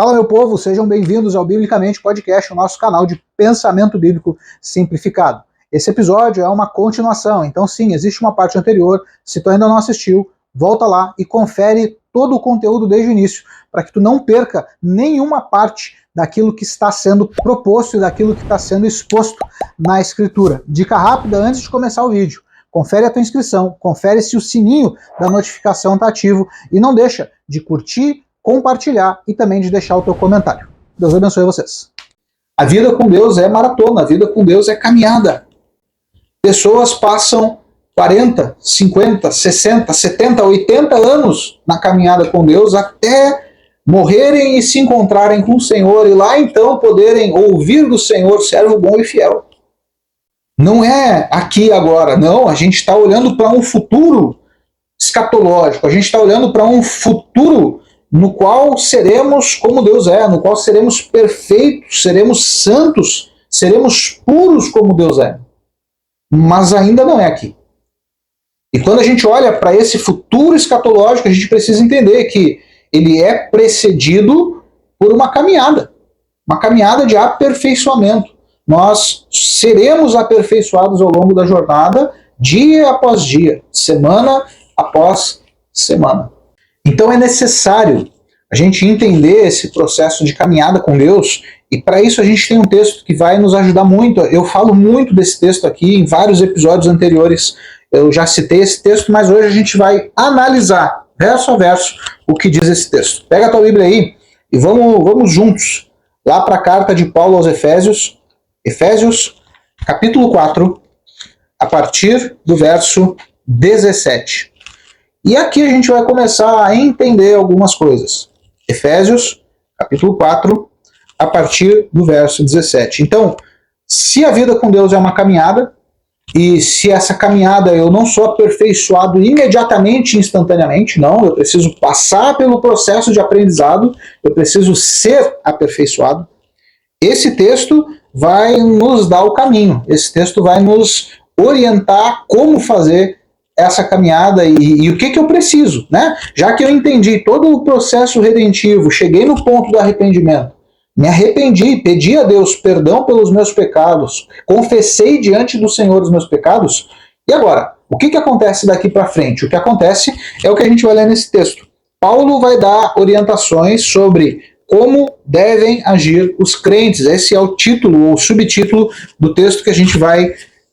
Fala, meu povo, sejam bem-vindos ao Biblicamente Podcast, o nosso canal de pensamento bíblico simplificado. Esse episódio é uma continuação, então sim, existe uma parte anterior. Se tu ainda não assistiu, volta lá e confere todo o conteúdo desde o início, para que tu não perca nenhuma parte daquilo que está sendo proposto e daquilo que está sendo exposto na Escritura. Dica rápida antes de começar o vídeo. Confere a tua inscrição, confere se o sininho da notificação está ativo e não deixa de curtir, compartilhar e também de deixar o teu comentário. Deus abençoe vocês. A vida com Deus é maratona, a vida com Deus é caminhada. Pessoas passam 40, 50, 60, 70, 80 anos na caminhada com Deus até morrerem e se encontrarem com o Senhor e lá então poderem ouvir do Senhor, servo bom e fiel. Não é aqui e agora, não. A gente está olhando para um futuro escatológico, a gente está olhando para um futuro no qual seremos como Deus é, no qual seremos perfeitos, seremos santos, seremos puros como Deus é. Mas ainda não é aqui. E quando a gente olha para esse futuro escatológico, a gente precisa entender que ele é precedido por uma caminhada de aperfeiçoamento. Nós seremos aperfeiçoados ao longo da jornada, dia após dia, semana após semana. Então é necessário a gente entender esse processo de caminhada com Deus, e para isso a gente tem um texto que vai nos ajudar muito. Eu falo muito desse texto aqui em vários episódios anteriores, eu já citei esse texto, mas hoje a gente vai analisar, verso a verso, o que diz esse texto. Pega a tua Bíblia aí e vamos juntos lá para a carta de Paulo aos Efésios, capítulo 4, a partir do verso 17. E aqui a gente vai começar a entender algumas coisas. Efésios, capítulo 4, a partir do verso 17. Então, se a vida com Deus é uma caminhada, e se essa caminhada eu não sou aperfeiçoado imediatamente, instantaneamente, não, eu preciso passar pelo processo de aprendizado, eu preciso ser aperfeiçoado, esse texto vai nos dar o caminho, esse texto vai nos orientar como fazer essa caminhada e o que eu preciso, né? Já que eu entendi todo o processo redentivo, cheguei no ponto do arrependimento, me arrependi, pedi a Deus perdão pelos meus pecados, confessei diante do Senhor os meus pecados, e agora? O que acontece daqui para frente? O que acontece é o que a gente vai ler nesse texto. Paulo vai dar orientações sobre como devem agir os crentes. Esse é o título ou subtítulo do texto que a gente vai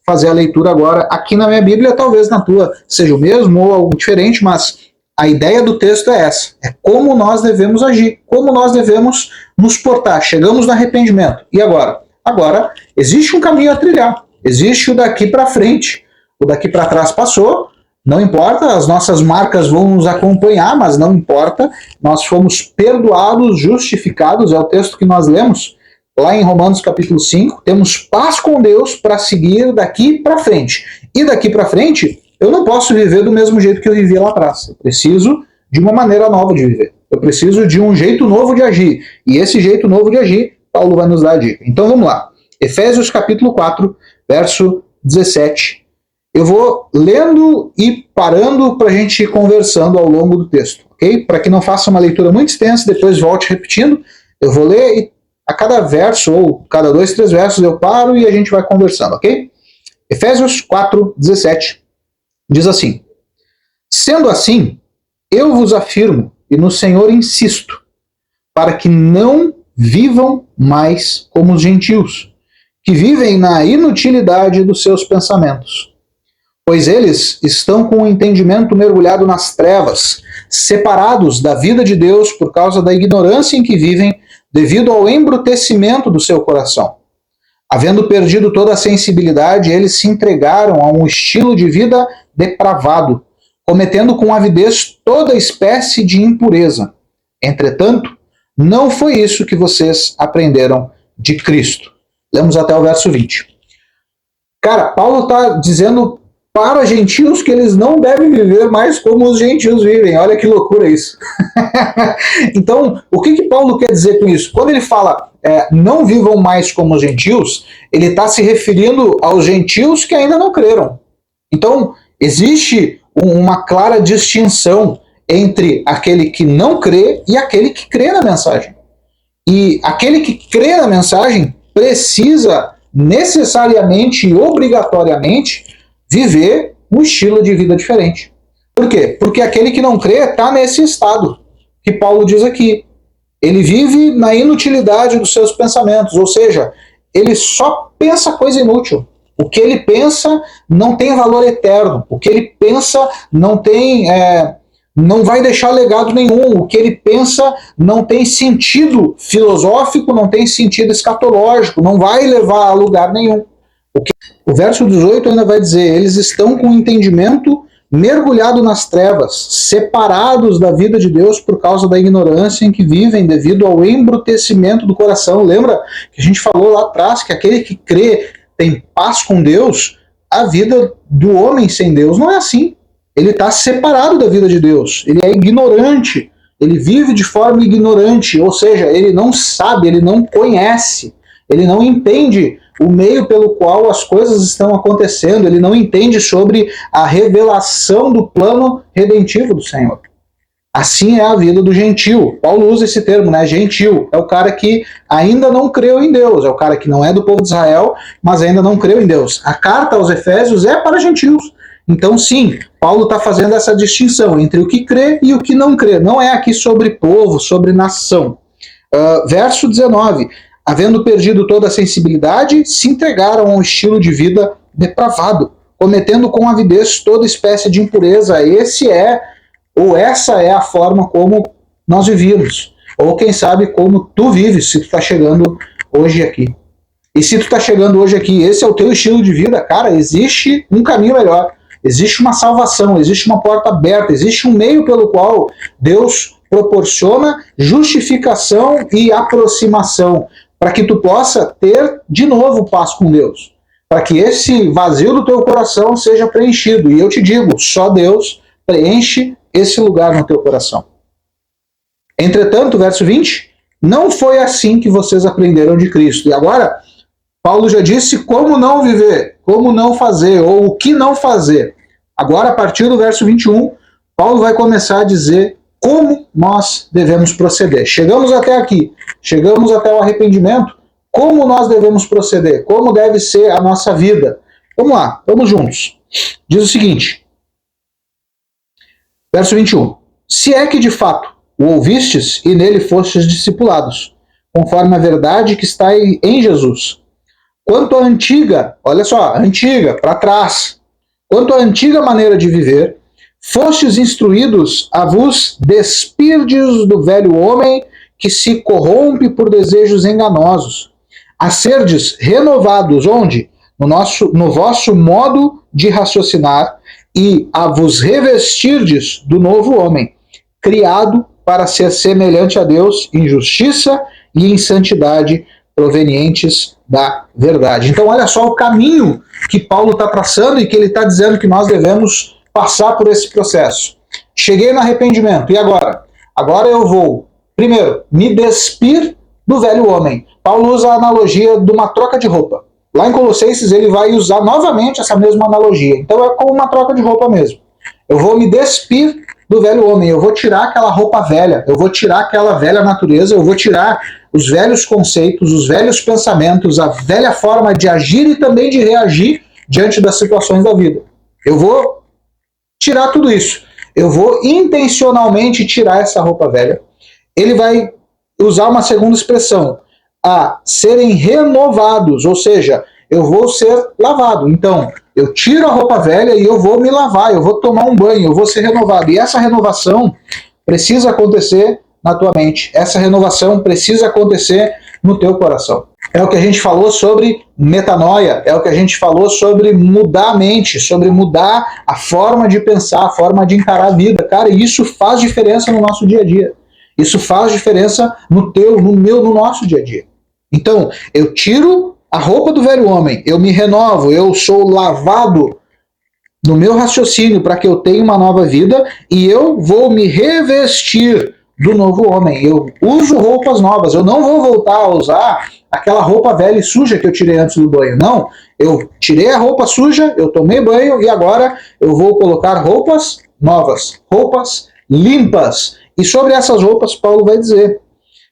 fazer a leitura agora. Aqui na minha Bíblia, talvez na tua seja o mesmo ou algo diferente, mas a ideia do texto é essa. É como nós devemos agir, como nós devemos nos portar. Chegamos no arrependimento. E agora? Agora, existe um caminho a trilhar. Existe o daqui para frente. O daqui para trás passou. Não importa, as nossas marcas vão nos acompanhar, mas não importa. Nós fomos perdoados, justificados. É o texto que nós lemos lá em Romanos capítulo 5. Temos paz com Deus para seguir daqui para frente. E daqui para frente, eu não posso viver do mesmo jeito que eu vivia lá atrás. Eu preciso de uma maneira nova de viver. Eu preciso de um jeito novo de agir. E esse jeito novo de agir, Paulo vai nos dar a dica. Então vamos lá. Efésios capítulo 4, verso 17. Eu vou lendo e parando para a gente ir conversando ao longo do texto, ok? Para que não faça uma leitura muito extensa, depois volte repetindo. Eu vou ler e a cada verso, ou cada 2, 3 versos, eu paro e a gente vai conversando, ok? Efésios 4, 17. Diz assim: sendo assim, eu vos afirmo e no Senhor insisto, para que não vivam mais como os gentios, que vivem na inutilidade dos seus pensamentos. Pois eles estão com o entendimento mergulhado nas trevas, separados da vida de Deus por causa da ignorância em que vivem, devido ao embrutecimento do seu coração. Havendo perdido toda a sensibilidade, eles se entregaram a um estilo de vida depravado, cometendo com avidez toda espécie de impureza. Entretanto, não foi isso que vocês aprenderam de Cristo. Lemos até o verso 20. Cara, Paulo está dizendo para gentios que eles não devem viver mais como os gentios vivem. Olha que loucura isso. Então, o que Paulo quer dizer com isso? Quando ele fala não vivam mais como os gentios, ele está se referindo aos gentios que ainda não creram. Então, existe uma clara distinção entre aquele que não crê e aquele que crê na mensagem. E aquele que crê na mensagem precisa necessariamente e obrigatoriamente viver um estilo de vida diferente. Por quê? Porque aquele que não crê está nesse estado que Paulo diz aqui. Ele vive na inutilidade dos seus pensamentos, ou seja, ele só pensa coisa inútil. O que ele pensa não tem valor eterno. O que ele pensa não vai deixar legado nenhum. O que ele pensa não tem sentido filosófico, não tem sentido escatológico, não vai levar a lugar nenhum. O verso 18 ainda vai dizer: eles estão com o entendimento mergulhado nas trevas, separados da vida de Deus por causa da ignorância em que vivem devido ao embrutecimento do coração. Lembra que a gente falou lá atrás que aquele que crê tem paz com Deus? A vida do homem sem Deus não é assim. Ele está separado da vida de Deus, ele é ignorante, ele vive de forma ignorante, ou seja, ele não sabe, ele não conhece, ele não entende o meio pelo qual as coisas estão acontecendo, ele não entende sobre a revelação do plano redentivo do Senhor. Assim é a vida do gentio. Paulo usa esse termo, né? Gentio. É o cara que ainda não creu em Deus, é o cara que não é do povo de Israel, mas ainda não creu em Deus. A carta aos Efésios é para gentios. Então, sim, Paulo está fazendo essa distinção entre o que crê e o que não crê. Não é aqui sobre povo, sobre nação. Verso 19. Havendo perdido toda a sensibilidade, se entregaram a um estilo de vida depravado, cometendo com avidez toda espécie de impureza. Essa é a forma como nós vivíamos. Ou quem sabe como tu vives, se tu está chegando hoje aqui. E se tu está chegando hoje aqui, esse é o teu estilo de vida, cara, existe um caminho melhor. Existe uma salvação, existe uma porta aberta, existe um meio pelo qual Deus proporciona justificação e aproximação, para que tu possa ter de novo paz com Deus, para que esse vazio do teu coração seja preenchido. E eu te digo, só Deus preenche esse lugar no teu coração. Entretanto, verso 20, não foi assim que vocês aprenderam de Cristo. E agora, Paulo já disse como não viver, como não fazer, ou o que não fazer. Agora, a partir do verso 21, Paulo vai começar a dizer como nós devemos proceder. Chegamos até aqui, chegamos até o arrependimento, como nós devemos proceder, como deve ser a nossa vida. Vamos lá, vamos juntos. Diz o seguinte, verso 21, se é que de fato o ouvistes e nele fostes discipulados, conforme a verdade que está em Jesus. Quanto à antiga, olha só, antiga, para trás, quanto à antiga maneira de viver, fostes instruídos a vos despirdes do velho homem que se corrompe por desejos enganosos, a serdes renovados, onde? No vosso modo de raciocinar, e a vos revestirdes do novo homem, criado para ser semelhante a Deus em justiça e em santidade, provenientes da verdade. Então olha só o caminho que Paulo está traçando e que ele está dizendo que nós devemos passar por esse processo. Cheguei no arrependimento, e agora? Agora eu vou, primeiro, me despir do velho homem. Paulo usa a analogia de uma troca de roupa. Lá em Colossenses ele vai usar novamente essa mesma analogia. Então é como uma troca de roupa mesmo. Eu vou me despir do velho homem, eu vou tirar aquela roupa velha, eu vou tirar aquela velha natureza, eu vou tirar os velhos conceitos, os velhos pensamentos, a velha forma de agir e também de reagir diante das situações da vida. Eu vou tirar tudo isso. Eu vou intencionalmente tirar essa roupa velha. Ele vai usar uma segunda expressão, a serem renovados, ou seja, eu vou ser lavado. Então, eu tiro a roupa velha e eu vou me lavar, eu vou tomar um banho, eu vou ser renovado. E essa renovação precisa acontecer na tua mente. Essa renovação precisa acontecer no teu coração. É o que a gente falou sobre metanoia, é o que a gente falou sobre mudar a mente, sobre mudar a forma de pensar, a forma de encarar a vida. Cara, isso faz diferença no nosso dia a dia. Isso faz diferença no teu, no meu, no nosso dia a dia. Então, eu tiro a roupa do velho homem, eu me renovo, eu sou lavado no meu raciocínio para que eu tenha uma nova vida e eu vou me revestir do novo homem. Eu uso roupas novas, eu não vou voltar a usar aquela roupa velha e suja que eu tirei antes do banho. Não, eu tirei a roupa suja, eu tomei banho e agora eu vou colocar roupas novas, roupas limpas. E sobre essas roupas, Paulo vai dizer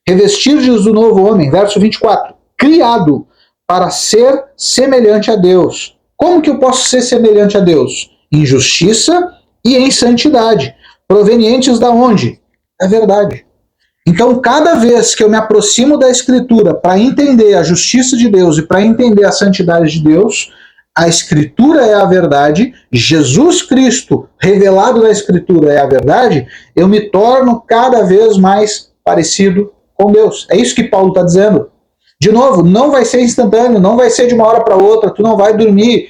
Revestir-vos do novo homem, verso 24, criado para ser semelhante a Deus. Como que eu posso ser semelhante a Deus? Em justiça e em santidade, provenientes da onde? Da verdade. Então, cada vez que eu me aproximo da Escritura para entender a justiça de Deus e para entender a santidade de Deus, a Escritura é a verdade, Jesus Cristo, revelado na Escritura, é a verdade, eu me torno cada vez mais parecido com Deus. É isso que Paulo está dizendo. De novo, não vai ser instantâneo, não vai ser de uma hora para outra, tu não vai dormir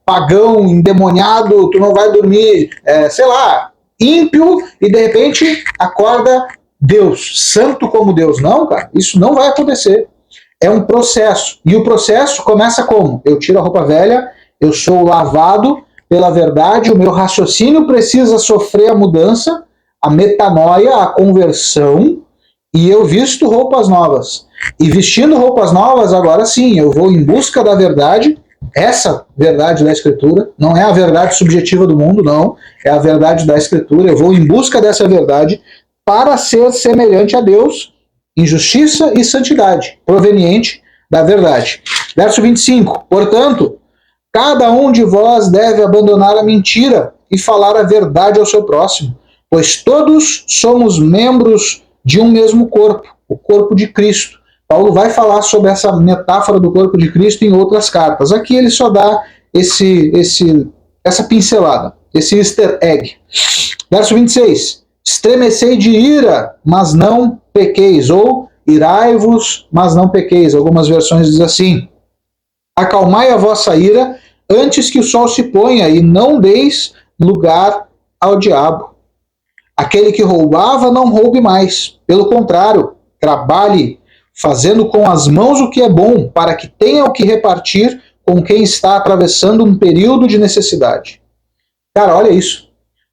pagão, endemoniado, tu não vai dormir, ímpio e de repente acorda Deus, santo como Deus. Não, cara, isso não vai acontecer. É um processo. E o processo começa como? Eu tiro a roupa velha, eu sou lavado pela verdade, o meu raciocínio precisa sofrer a mudança, a metanoia, a conversão, e eu visto roupas novas. E vestindo roupas novas, agora sim, eu vou em busca da verdade, essa verdade da Escritura, não é a verdade subjetiva do mundo, não, é a verdade da Escritura, eu vou em busca dessa verdade para ser semelhante a Deus em justiça e santidade, proveniente da verdade. Verso 25, portanto, cada um de vós deve abandonar a mentira e falar a verdade ao seu próximo, pois todos somos membros de um mesmo corpo, o corpo de Cristo. Paulo vai falar sobre essa metáfora do corpo de Cristo em outras cartas. Aqui ele só dá essa pincelada, esse easter egg. Verso 26. Estremecei de ira, mas não pequeis. Ou irai-vos, mas não pequeis. Algumas versões dizem assim. Acalmai a vossa ira antes que o sol se ponha e não deis lugar ao diabo. Aquele que roubava, não roube mais. Pelo contrário, trabalhe fazendo com as mãos o que é bom, para que tenha o que repartir com quem está atravessando um período de necessidade. Cara, olha isso.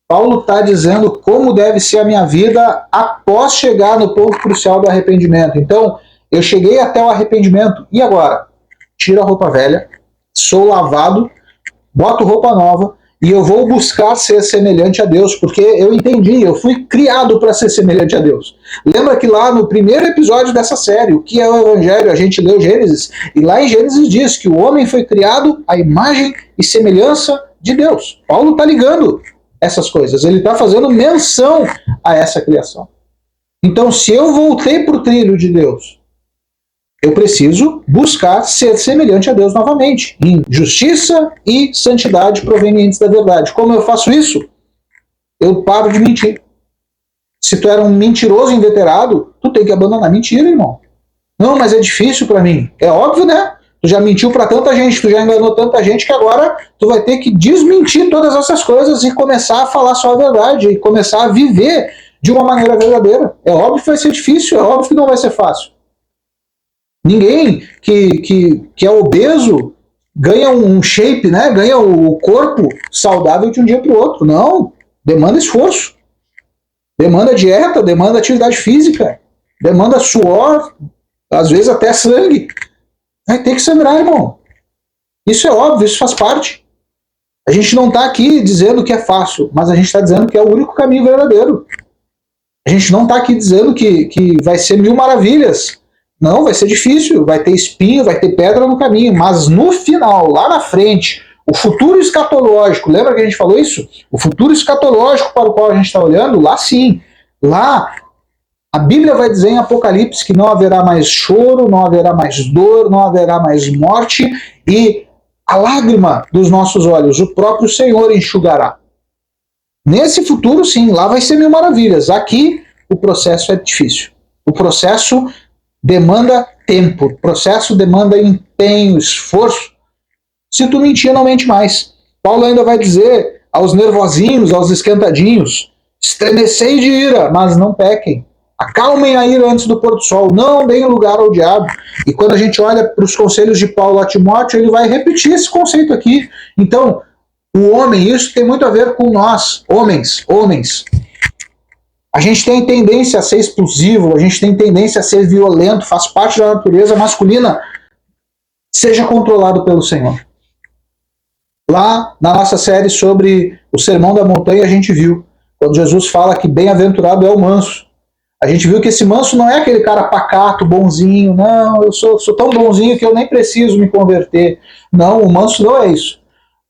Paulo está dizendo como deve ser a minha vida após chegar no ponto crucial do arrependimento. Então, eu cheguei até o arrependimento. E agora? Tiro a roupa velha, sou lavado, boto roupa nova, e eu vou buscar ser semelhante a Deus, porque eu entendi, eu fui criado para ser semelhante a Deus. Lembra que lá no primeiro episódio dessa série, o que é o Evangelho, a gente leu Gênesis, e lá em Gênesis diz que o homem foi criado à imagem e semelhança de Deus. Paulo está ligando essas coisas, ele está fazendo menção a essa criação. Então, se eu voltei para o trilho de Deus, eu preciso buscar ser semelhante a Deus novamente, em justiça e santidade provenientes da verdade. Como eu faço isso? Eu paro de mentir. Se tu era um mentiroso inveterado, tu tem que abandonar a mentira, irmão. Não, mas é difícil para mim. É óbvio, né? Tu já mentiu para tanta gente, tu já enganou tanta gente que agora tu vai ter que desmentir todas essas coisas e começar a falar só a verdade e começar a viver de uma maneira verdadeira. É óbvio que vai ser difícil, é óbvio que não vai ser fácil. Ninguém que é obeso ganha um shape, né? Ganha o corpo saudável de um dia para o outro. Não. Demanda esforço. Demanda dieta, demanda atividade física, demanda suor, às vezes até sangue. Vai ter que sangrar, irmão. Isso é óbvio, isso faz parte. A gente não está aqui dizendo que é fácil, mas a gente está dizendo que é o único caminho verdadeiro. A gente não está aqui dizendo que vai ser mil maravilhas. Não, vai ser difícil, vai ter espinho, vai ter pedra no caminho, mas no final, lá na frente, o futuro escatológico, lembra que a gente falou isso? O futuro escatológico para o qual a gente está olhando, lá sim, lá a Bíblia vai dizer em Apocalipse que não haverá mais choro, não haverá mais dor, não haverá mais morte, e a lágrima dos nossos olhos, o próprio Senhor enxugará. Nesse futuro, sim, lá vai ser mil maravilhas. Aqui, o processo é difícil. O processo demanda tempo, o processo demanda empenho, esforço. Se tu mentir, não mente mais. Paulo ainda vai dizer aos nervosinhos, aos esquentadinhos, estremecei de ira, mas não pequem. Acalmem a ira antes do pôr do sol, não deem lugar ao diabo. E quando a gente olha para os conselhos de Paulo a Timóteo, ele vai repetir esse conceito aqui. Então, o homem, isso tem muito a ver com nós, homens. A gente tem tendência a ser explosivo, a gente tem tendência a ser violento, faz parte da natureza masculina. Seja controlado pelo Senhor. Lá na nossa série sobre o Sermão da Montanha, a gente viu, quando Jesus fala que bem-aventurado é o manso. A gente viu que esse manso não é aquele cara pacato, bonzinho, não, eu sou tão bonzinho que eu nem preciso me converter. Não, o manso não é isso.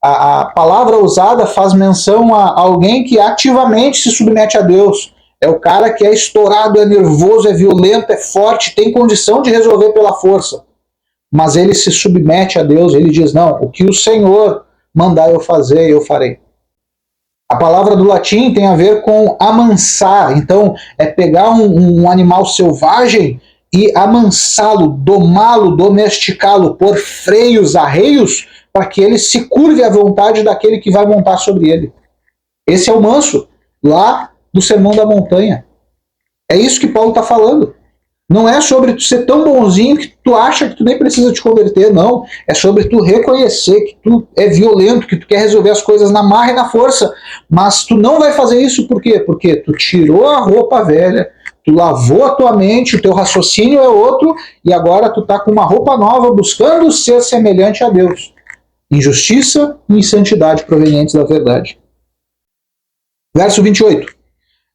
A palavra usada faz menção a alguém que ativamente se submete a Deus. É o cara que é estourado, é nervoso, é violento, é forte, tem condição de resolver pela força. Mas ele se submete a Deus, ele diz, não, o que o Senhor mandar eu fazer, eu farei. A palavra do latim tem a ver com amansar, então é pegar um animal selvagem e amansá-lo, domá-lo, domesticá-lo, pôr freios, arreios, para que ele se curve à vontade daquele que vai montar sobre ele. Esse é o manso, lá do Sermão da Montanha. É isso que Paulo está falando. Não é sobre tu ser tão bonzinho que tu acha que tu nem precisa te converter, não. É sobre tu reconhecer que tu é violento, que tu quer resolver as coisas na marra e na força. Mas tu não vai fazer isso por quê? Porque tu tirou a roupa velha, tu lavou a tua mente, o teu raciocínio é outro, e agora tu tá com uma roupa nova buscando ser semelhante a Deus. Em justiça e em santidade provenientes da verdade. Verso 28.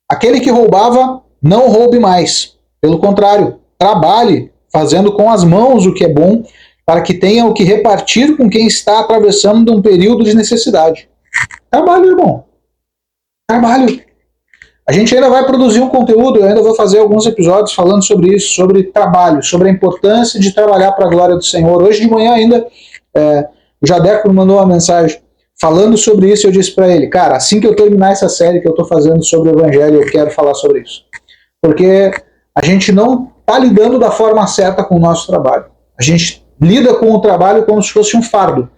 Aquele que roubava, não roube mais. Pelo contrário, trabalhe, fazendo com as mãos o que é bom, para que tenha o que repartir com quem está atravessando um período de necessidade. Trabalho, irmão. Trabalho. A gente ainda vai produzir um conteúdo, eu ainda vou fazer alguns episódios falando sobre isso, sobre trabalho, sobre a importância de trabalhar para a glória do Senhor. Hoje de manhã ainda, o Jadeco me mandou uma mensagem falando sobre isso, eu disse para ele, cara, assim que eu terminar essa série que eu estou fazendo sobre o Evangelho, eu quero falar sobre isso. Porque a gente não está lidando da forma certa com o nosso trabalho. A gente lida com o trabalho como se fosse um fardo.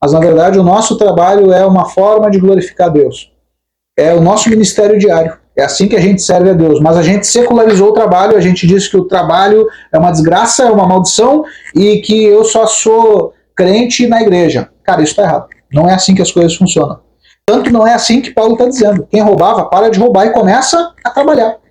Mas, na verdade, o nosso trabalho é uma forma de glorificar Deus. É o nosso ministério diário. É assim que a gente serve a Deus. Mas a gente secularizou o trabalho, a gente diz que o trabalho é uma desgraça, é uma maldição, e que eu só sou crente na igreja. Cara, isso está errado. Não é assim que as coisas funcionam. Tanto não é assim que Paulo está dizendo. Quem roubava, para de roubar e começa a trabalhar.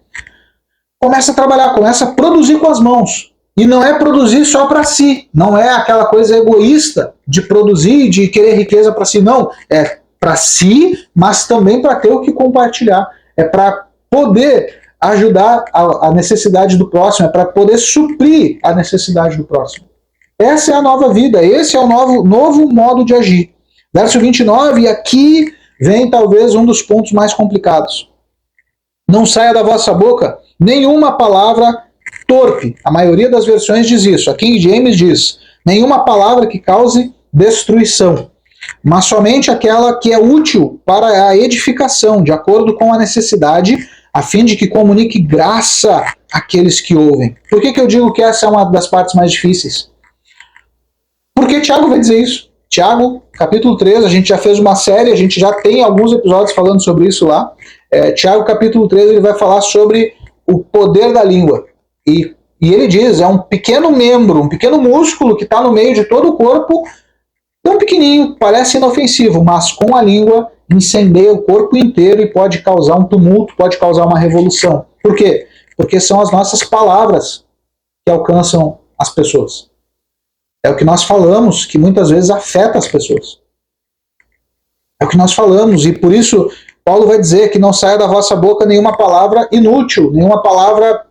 Começa a trabalhar, começa a produzir com as mãos. E não é produzir só para si. Não é aquela coisa egoísta de produzir, de querer riqueza para si. Não. É para si, mas também para ter o que compartilhar. É para poder ajudar a necessidade do próximo. É para poder suprir a necessidade do próximo. Essa é a nova vida. Esse é o novo modo de agir. Verso 29, e aqui vem talvez um dos pontos mais complicados. Não saia da vossa boca nenhuma palavra torpe. A maioria das versões diz isso. A King James diz, nenhuma palavra que cause destruição, mas somente aquela que é útil para a edificação, de acordo com a necessidade, a fim de que comunique graça àqueles que ouvem. Por que eu digo que essa é uma das partes mais difíceis? Porque Tiago vai dizer isso. Tiago, capítulo 3, a gente já fez uma série, a gente já tem alguns episódios falando sobre isso lá. Tiago, capítulo 3, ele vai falar sobre o poder da língua. E ele diz, é um pequeno membro, um pequeno músculo que está no meio de todo o corpo, tão pequenininho, parece inofensivo, mas com a língua incendeia o corpo inteiro e pode causar um tumulto, pode causar uma revolução. Por quê? Porque são as nossas palavras que alcançam as pessoas. É o que nós falamos que muitas vezes afeta as pessoas. É o que nós falamos, e por isso Paulo vai dizer que não saia da vossa boca nenhuma palavra inútil, nenhuma palavra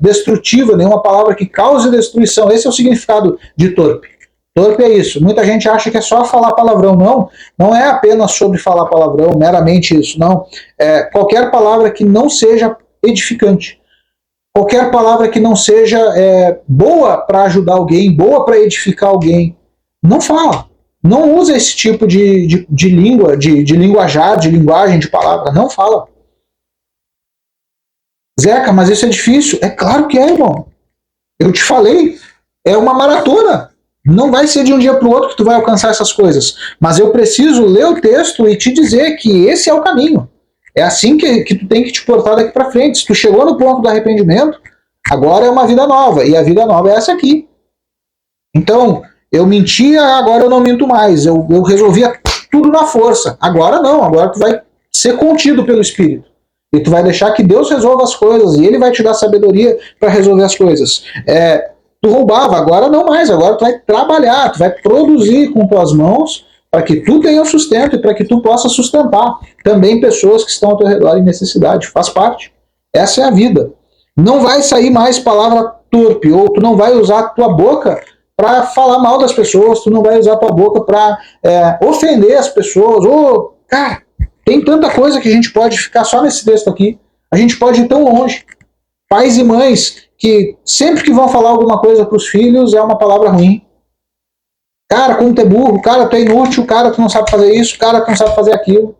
destrutiva, nenhuma palavra que cause destruição. Esse é o significado de torpe. Torpe é isso. Muita gente acha que é só falar palavrão. Não, não é apenas sobre falar palavrão, meramente isso. Não. Qualquer palavra que não seja edificante. Qualquer palavra que não seja boa para ajudar alguém, boa para edificar alguém, não fala. Não usa esse tipo de língua, de linguajar, de linguagem, de palavra. Não fala. Zeca, mas isso é difícil? É claro que é, irmão. Eu te falei, é uma maratona. Não vai ser de um dia para o outro que tu vai alcançar essas coisas. Mas eu preciso ler o texto e te dizer que esse é o caminho. É assim que tu tem que te portar daqui para frente. Se tu chegou no ponto do arrependimento, agora é uma vida nova. E a vida nova é essa aqui. Então, eu mentia, agora eu não minto mais. Eu resolvia tudo na força. Agora não, agora tu vai ser contido pelo Espírito. E tu vai deixar que Deus resolva as coisas. E Ele vai te dar sabedoria para resolver as coisas. Tu roubava, agora não mais. Agora tu vai trabalhar, tu vai produzir com tuas mãos para que tu tenha sustento e para que tu possa sustentar também pessoas que estão ao teu redor em necessidade. Faz parte. Essa é a vida. Não vai sair mais palavra torpe, ou tu não vai usar a tua boca para falar mal das pessoas, tu não vai usar a tua boca para ofender as pessoas. Ou, cara, tem tanta coisa que a gente pode ficar só nesse texto aqui. A gente pode ir tão longe. Pais e mães que sempre que vão falar alguma coisa para os filhos é uma palavra ruim. Cara, como tu é burro, cara, tu é inútil, cara, tu não sabe fazer isso, cara, tu não sabe fazer aquilo.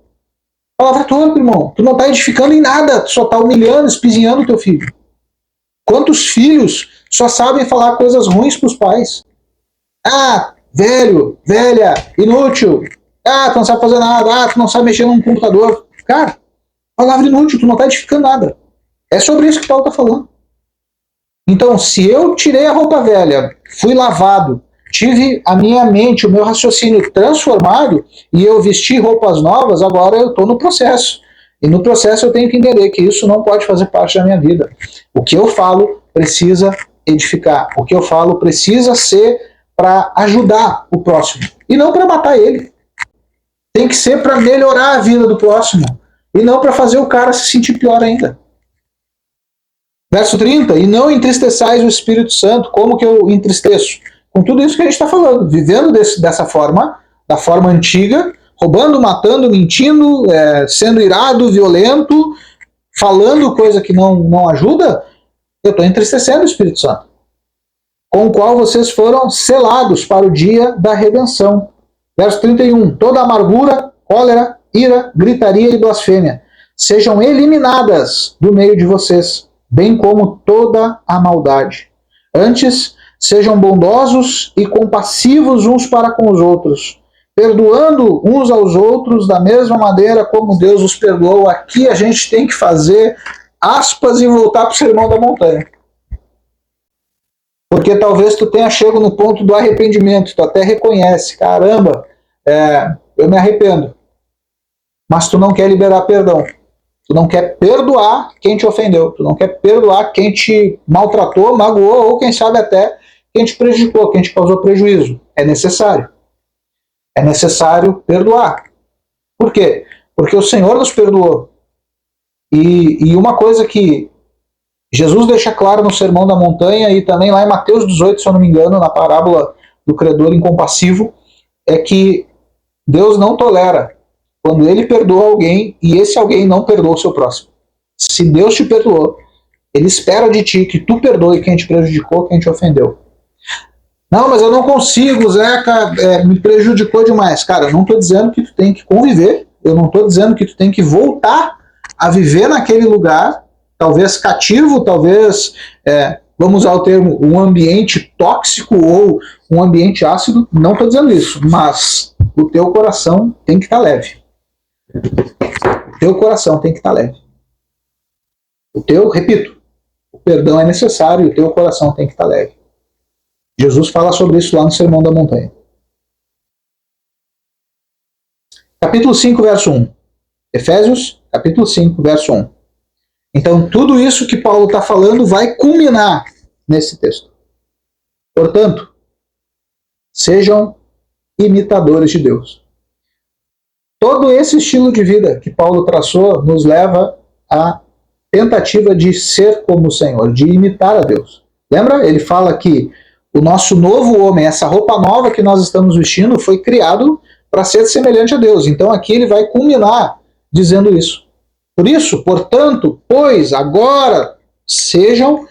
Palavra torpe, irmão. Tu não tá edificando em nada, tu só tá humilhando, espizinhando o teu filho. Quantos filhos só sabem falar coisas ruins pros pais? Ah, velho, velha, inútil. Ah, tu não sabe fazer nada. Ah, tu não sabe mexer num computador. Cara, palavra inútil, tu não tá edificando nada. É sobre isso que Paulo tá falando. Então, se eu tirei a roupa velha, fui lavado, tive a minha mente, o meu raciocínio transformado e eu vesti roupas novas, agora eu estou no processo. E no processo eu tenho que entender que isso não pode fazer parte da minha vida. O que eu falo precisa edificar. O que eu falo precisa ser para ajudar o próximo e não para matar ele. Tem que ser para melhorar a vida do próximo e não para fazer o cara se sentir pior ainda. Verso 30, e não entristeçais o Espírito Santo, como que eu entristeço? Com tudo isso que a gente está falando, vivendo dessa forma, da forma antiga, roubando, matando, mentindo, sendo irado, violento, falando coisa que não ajuda, eu estou entristecendo o Espírito Santo, com o qual vocês foram selados para o dia da redenção. Verso 31, toda amargura, cólera, ira, gritaria e blasfêmia sejam eliminadas do meio de vocês, bem como toda a maldade. Antes, sejam bondosos e compassivos uns para com os outros, perdoando uns aos outros da mesma maneira como Deus os perdoou. Aqui a gente tem que fazer aspas e voltar para o Sermão da Montanha. Porque talvez tu tenha chegado no ponto do arrependimento, tu até reconhece, caramba, eu me arrependo. Mas tu não quer liberar perdão. Tu não quer perdoar quem te ofendeu. Tu não quer perdoar quem te maltratou, magoou ou quem sabe até quem te prejudicou, quem te causou prejuízo. É necessário. É necessário perdoar. Por quê? Porque o Senhor nos perdoou. E uma coisa que Jesus deixa claro no Sermão da Montanha e também lá em Mateus 18, se eu não me engano, na parábola do credor incompassivo, é que Deus não tolera quando ele perdoa alguém e esse alguém não perdoa o seu próximo. Se Deus te perdoou, ele espera de ti que tu perdoe quem te prejudicou, quem te ofendeu. Não, mas eu não consigo, Zeca, me prejudicou demais. Cara, eu não estou dizendo que tu tem que conviver, eu não estou dizendo que tu tem que voltar a viver naquele lugar, talvez cativo, talvez, vamos usar o termo, um ambiente tóxico ou um ambiente ácido. Não estou dizendo isso, mas o teu coração tem que estar leve. O teu coração tem que estar leve. Repito, o perdão é necessário e o teu coração tem que estar leve. Jesus fala sobre isso lá no Sermão da Montanha. Capítulo 5, verso 1. Efésios, capítulo 5, verso 1. Então, tudo isso que Paulo está falando vai culminar nesse texto. Portanto, sejam imitadores de Deus. Todo esse estilo de vida que Paulo traçou nos leva à tentativa de ser como o Senhor, de imitar a Deus. Lembra? Ele fala que o nosso novo homem, essa roupa nova que nós estamos vestindo, foi criado para ser semelhante a Deus. Então aqui ele vai culminar dizendo isso. Por isso, portanto, pois agora sejam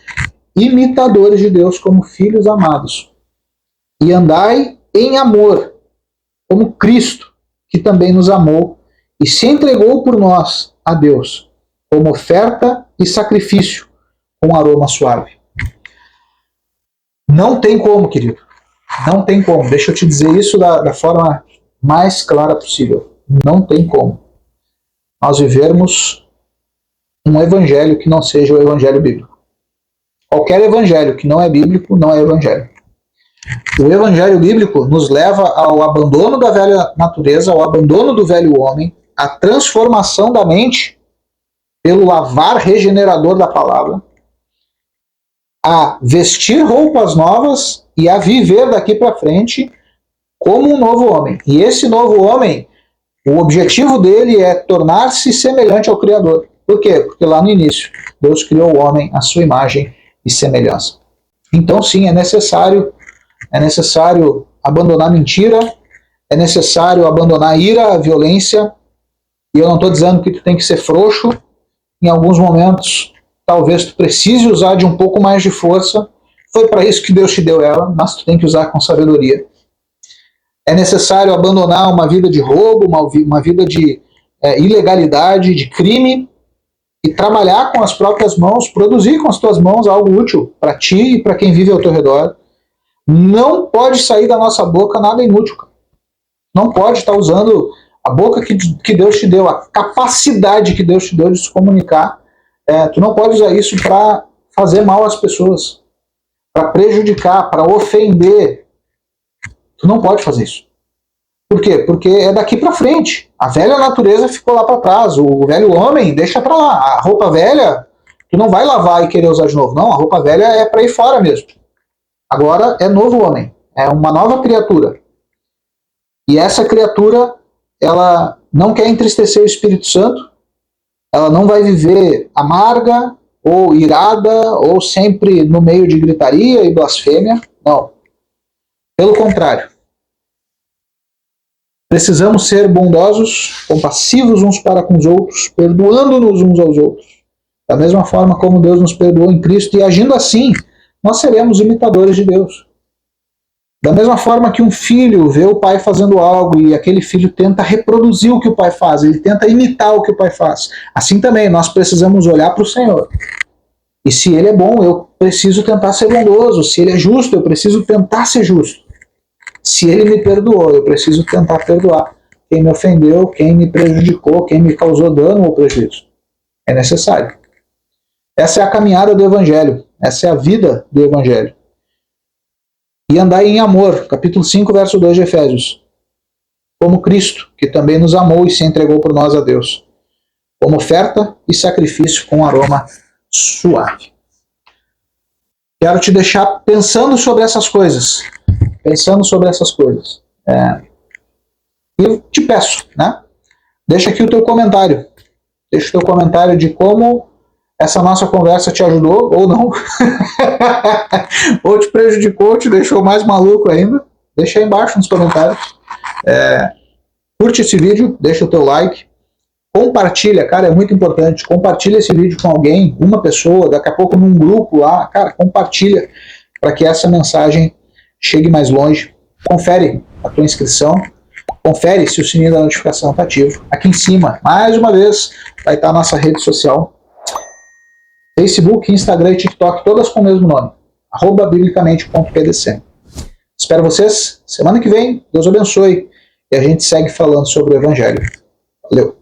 imitadores de Deus como filhos amados. E andai em amor, como Cristo, que também nos amou e se entregou por nós a Deus, como oferta e sacrifício, com aroma suave. Não tem como, querido. Não tem como. Deixa eu te dizer isso da forma mais clara possível. Não tem como nós vivermos um evangelho que não seja o evangelho bíblico. Qualquer evangelho que não é bíblico, não é evangelho. O evangelho bíblico nos leva ao abandono da velha natureza, ao abandono do velho homem, à transformação da mente pelo lavar regenerador da palavra, a vestir roupas novas e a viver daqui para frente como um novo homem. E esse novo homem, o objetivo dele é tornar-se semelhante ao Criador. Por quê? Porque lá no início, Deus criou o homem à sua imagem e semelhança. Então, sim, é necessário abandonar a mentira, é necessário abandonar a ira, a violência, e eu não estou dizendo que tu tem que ser frouxo. Em alguns momentos, talvez tu precise usar de um pouco mais de força. Foi para isso que Deus te deu ela, mas tu tem que usar com sabedoria. É necessário abandonar uma vida de roubo, uma vida de ilegalidade, de crime, e trabalhar com as próprias mãos, produzir com as tuas mãos algo útil para ti e para quem vive ao teu redor. Não pode sair da nossa boca nada inútil. Não pode estar usando a boca que Deus te deu, a capacidade que Deus te deu de se comunicar. Tu não pode usar isso para fazer mal às pessoas, para prejudicar, para ofender. Tu não pode fazer isso. Por quê? Porque é daqui para frente. A velha natureza ficou lá para trás. O velho homem deixa para lá. A roupa velha, tu não vai lavar e querer usar de novo. Não, a roupa velha é para ir fora mesmo. Agora é novo homem. É uma nova criatura. E essa criatura, ela não quer entristecer o Espírito Santo. Ela não vai viver amarga ou irada ou sempre no meio de gritaria e blasfêmia. Não. Pelo contrário. Precisamos ser bondosos, compassivos uns para com os outros, perdoando-nos uns aos outros. Da mesma forma como Deus nos perdoou em Cristo, e agindo assim, nós seremos imitadores de Deus. Da mesma forma que um filho vê o pai fazendo algo e aquele filho tenta reproduzir o que o pai faz, ele tenta imitar o que o pai faz. Assim também, nós precisamos olhar para o Senhor. E se ele é bom, eu preciso tentar ser bondoso. Se ele é justo, eu preciso tentar ser justo. Se ele me perdoou, eu preciso tentar perdoar quem me ofendeu, quem me prejudicou, quem me causou dano ou prejuízo. É necessário. Essa é a caminhada do Evangelho. Essa é a vida do Evangelho. E andar em amor, capítulo 5, verso 2 de Efésios. Como Cristo, que também nos amou e se entregou por nós a Deus, como oferta e sacrifício com aroma suave. Quero te deixar pensando sobre essas coisas. E eu te peço, né? Deixa aqui o teu comentário. Deixa o teu comentário de como essa nossa conversa te ajudou ou não. Ou te prejudicou, ou te deixou mais maluco ainda. Deixa aí embaixo nos comentários. Curte esse vídeo, deixa o teu like. Compartilha, cara, é muito importante. Compartilha esse vídeo com alguém, uma pessoa, daqui a pouco num grupo lá. Cara, compartilha para que essa mensagem chegue mais longe. Confere a tua inscrição. Confere se o sininho da notificação está ativo. Aqui em cima, mais uma vez, vai estar a nossa rede social. Facebook, Instagram e TikTok, todas com o mesmo nome. @biblicamente.pdc. Espero vocês semana que vem. Deus abençoe. E a gente segue falando sobre o Evangelho. Valeu!